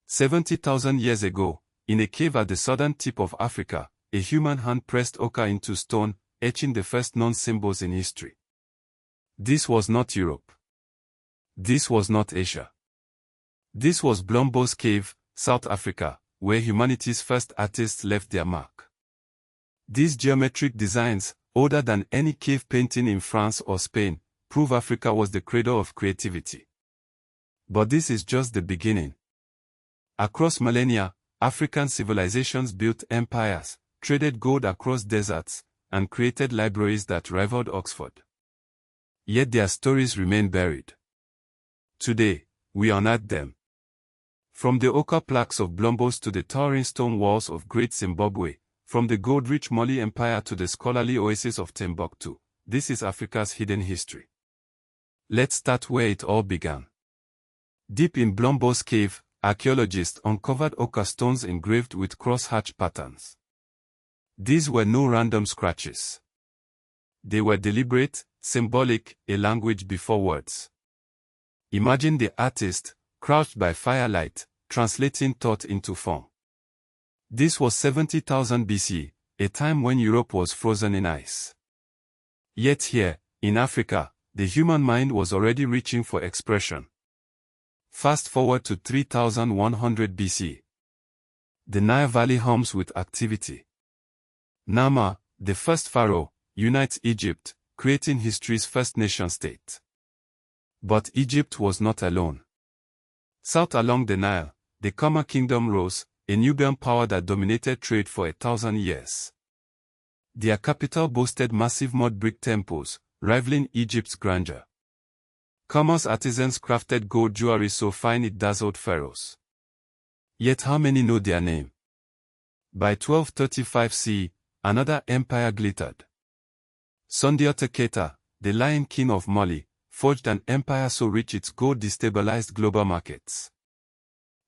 70,000 years ago, in a cave at the southern tip of Africa, a human hand pressed ochre into stone, etching the first known symbols in history. This was not Europe. This was not Asia. This was Blombos Cave, South Africa, where humanity's first artists left their mark. These geometric designs, older than any cave painting in France or Spain, prove Africa was the cradle of creativity. But this is just the beginning. Across millennia, African civilizations built empires, traded gold across deserts, and created libraries that rivaled Oxford. Yet their stories remain buried. Today, we unearth them. From the ochre plaques of Blombos to the towering stone walls of Great Zimbabwe, from the gold-rich Mali Empire to the scholarly oasis of Timbuktu, this is Africa's hidden history. Let's start where it all began. Deep in Blombos Cave, archaeologists uncovered ochre stones engraved with cross-hatch patterns. These were no random scratches. They were deliberate, symbolic, a language before words. Imagine the artist, crouched by firelight, translating thought into form. This was 70,000 BC, a time when Europe was frozen in ice. Yet here, in Africa, the human mind was already reaching for expression. Fast forward to 3100 BC. The Nile Valley hums with activity. Nama, the first pharaoh, unites Egypt, creating history's first nation-state. But Egypt was not alone. South along the Nile, the Kerma kingdom rose, a Nubian power that dominated trade for 1,000 years. Their capital boasted massive mud brick temples, rivaling Egypt's grandeur. Kerma's artisans crafted gold jewelry so fine it dazzled pharaohs. Yet how many know their name? By 1235 CE, another empire glittered. Sundiata Keita, the Lion King of Mali, forged an empire so rich its gold destabilized global markets.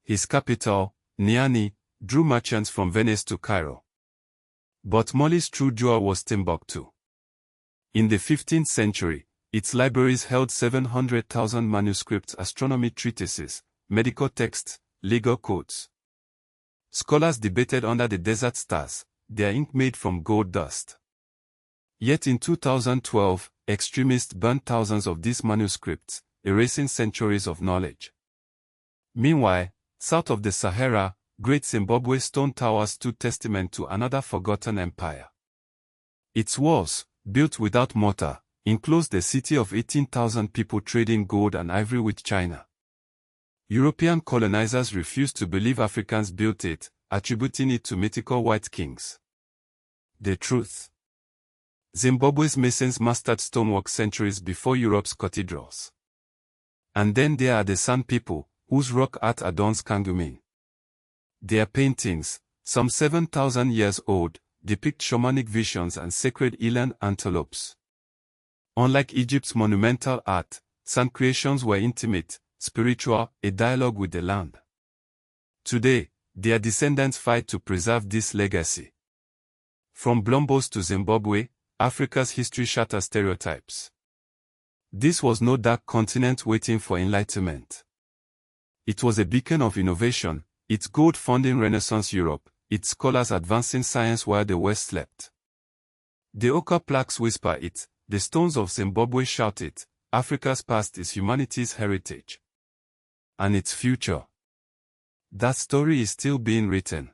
His capital, Niani, drew merchants from Venice to Cairo. But Mali's true jewel was Timbuktu. In the 15th century, its libraries held 700,000 manuscripts, astronomy treatises, medical texts, legal codes. Scholars debated under the desert stars, their ink made from gold dust. Yet in 2012, extremists burned thousands of these manuscripts, erasing centuries of knowledge. Meanwhile, south of the Sahara, Great Zimbabwe stone towers stood testament to another forgotten empire. Its walls, built without mortar, enclosed the city of 18,000 people trading gold and ivory with China. European colonizers refused to believe Africans built it, attributing it to mythical white kings. The truth. Zimbabwe's masons mastered stonework centuries before Europe's cathedrals. And then there are the San people, whose rock art adorns Kangumin. Their paintings, some 7,000 years old, depict shamanic visions and sacred eland antelopes. Unlike Egypt's monumental art, San creations were intimate, spiritual, a dialogue with the land. Today, their descendants fight to preserve this legacy. From Blombos to Zimbabwe, Africa's history shatters stereotypes. This was no dark continent waiting for enlightenment. It was a beacon of innovation, its gold funding Renaissance Europe, its scholars advancing science while the West slept. The ochre plaques whisper it, the stones of Zimbabwe shout it, Africa's past is humanity's heritage. And its future. That story is still being written.